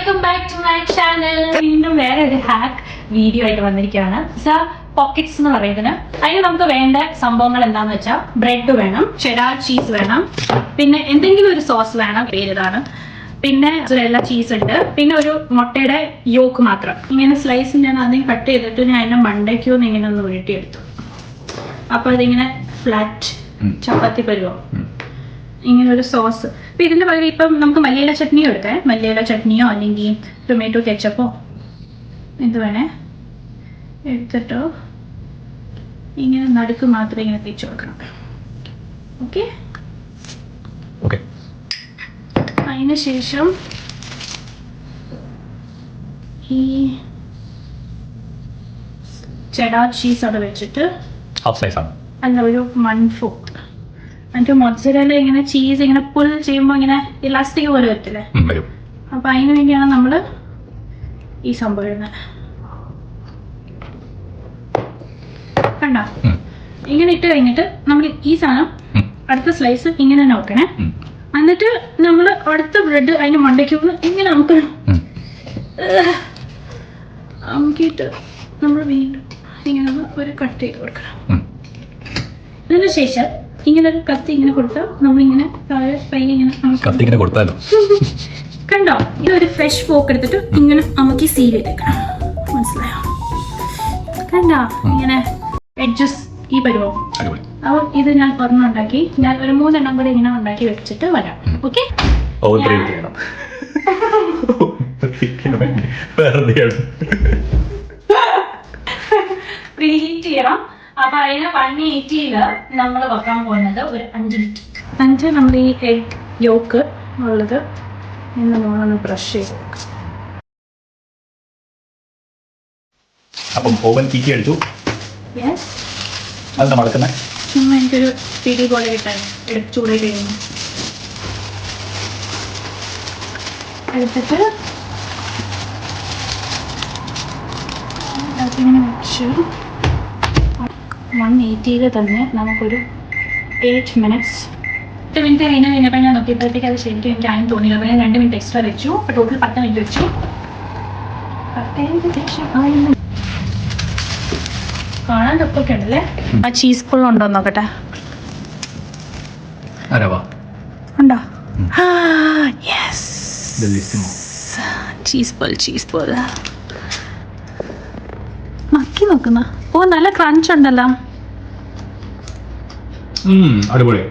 Welcome back to my channel. വീണ്ടും വേറെ ഒരു ഹാക്ക് വീഡിയോ ആയിട്ട് വന്നിരിക്കുകയാണ്. പോക്കറ്റ്സ് എന്ന് പറയുന്നത് അതിന് നമുക്ക് വേണ്ട സംഭവങ്ങൾ എന്താണെന്ന് വെച്ചാൽ ബ്രെഡ് വേണം, ചെഡാർ ചീസ് വേണം, പിന്നെ എന്തെങ്കിലും ഒരു സോസ് വേണം, പേരിതാണ്, പിന്നെ എല്ലാ ചീസ് ഉണ്ട്, പിന്നെ ഒരു മുട്ടയുടെ യോക്ക് മാത്രം. ഇങ്ങനെ സ്ലൈസ് ഞാൻ ആദ്യം കട്ട് ചെയ്തിട്ട് ഞാൻ അതിനെ മണ്ടയ്ക്കൊന്ന് ഇങ്ങനെ ഒന്ന് ഉരുട്ടിയെടുത്തു. അപ്പോൾ അതിങ്ങനെ ഫ്ലാറ്റ് ചപ്പാത്തി പരുവോ ഇങ്ങനെ ഒരു സോസ്. അപ്പം ഇതിൻ്റെ പകരം ഇപ്പം നമുക്ക് മല്ലിയില ചട്നിയോ എടുക്കാം. മല്ലിയില ചട്നിയോ അല്ലെങ്കിൽ ടൊമാറ്റോ കെച്ചപ്പോ എന്ത് വേണേ എടുത്തിട്ടോ ഇങ്ങനെ നടുക്ക് മാത്രം ഇങ്ങനെ തേച്ച് കൊടുക്കണം. ഓക്കെ, അതിന് ശേഷം ഈ ചെഡാർ ചീസ് അവിടെ വെച്ചിട്ട് അല്ല ഒരു 1/4 എന്നിട്ട് മൊസറല്ല ഇങ്ങനെ ചീസ് ഇങ്ങനെ പുൾ ചെയ്യുമ്പോൾ ഇങ്ങനെ ഇലാസ്റ്റിക് പോലെ വരത്തില്ലേ, അപ്പൊ അതിന് വേണ്ടിയാണ് നമ്മൾ ഈ സംഭവം ഇടുന്നത്. കണ്ടോ? ഇങ്ങനെ ഇട്ട് കഴിഞ്ഞിട്ട് നമ്മൾ ഈ സാധനം അടുത്ത സ്ലൈസ് ഇങ്ങനെ നോക്കണേ. എന്നിട്ട് നമ്മൾ അടുത്ത ബ്രെഡ് അതിന് മണ്ടയ്ക്ക് ഇങ്ങനെ അമുക്കിയിട്ട് നമ്മൾ വീണ്ടും ഇങ്ങനെ ഒരു കട്ട് ചെയ്ത് കൊടുക്കണം. അതിന് ശേഷം ഇങ്ങനെ ഒരു കത്തി ഇങ്ങനെ കൊടുത്താൽ നമ്മളിങ്ങനെ താഴെ പയ്യെ ഇങ്ങനെ കൊടുത്താലോ. കണ്ടോ? ഇതൊരു ഫ്രഷ് ഫോക്ക് എടുത്തിട്ട് ഇങ്ങനെ അമുക്കി സീൽ ചെയ്തേക്കണം. മനസ്സിലായോ? കണ്ടോ? ഇങ്ങനെ എഡ്ജസ് ഈ പരുവോ. അപ്പോൾ ഇത് ഞാൻ ഒരെണ്ണം ഉണ്ടാക്കി, ഞാൻ ഒരു 3 എണ്ണം കൂടി ഇങ്ങനെ ഉണ്ടാക്കി വെച്ചിട്ട് വരാം. ഓക്കെ, പ്രീഹീറ്റ് ചെയ്യണം. അപ്പൊ അതിന് 180 നമ്മൾ വെക്കാൻ പോകുന്നത് ഒരു 5 മിനിറ്റ്. നമ്മൾ ഈ എഗ് യോക്ക് ഉള്ളത് ഇന്ന് നമ്മളൊന്ന് ബ്രഷ് ചെയ്ത് വെക്കാം. അപ്പം ഓവൻ തീറ്റി അടിച്ചു. അത് നടക്കുന്നത് ചുമ്മാ എനിക്കൊരു പിടി പോലെ കിട്ടാൻ ചൂടായി കഴിയുന്നു. എടുത്തിട്ട് അതിങ്ങനെ വെച്ച് 180 തന്നെ നമുക്കൊരു 8 മിനിറ്റ്സ്. 8 മിനിറ്റ് കഴിഞ്ഞപ്പോൾ ഞാൻ നോക്കിയപ്പോഴത്തേക്ക് അത് ശരിക്കും എനിക്ക് ആയും തോന്നിയില്ല. അപ്പോൾ ഞാൻ 2 മിനിറ്റ് എക്സ്ട്രാ വെച്ചു. അപ്പോൾ ടോട്ടൽ 10 മിനിറ്റ് വെച്ചു. 10 ശേഷം കാണാൻ തൊപ്പൊക്കെ ഉണ്ടല്ലേ. ആ ചീസ് പുൾ ഉണ്ടോ നോക്കട്ടെ. ഉണ്ടോ? ചീസ് പുൾ നക്കി നോക്കുന്ന. ഓ, നല്ല ക്രഞ്ച് ഉണ്ടല്ലോ. അടിപൊളി.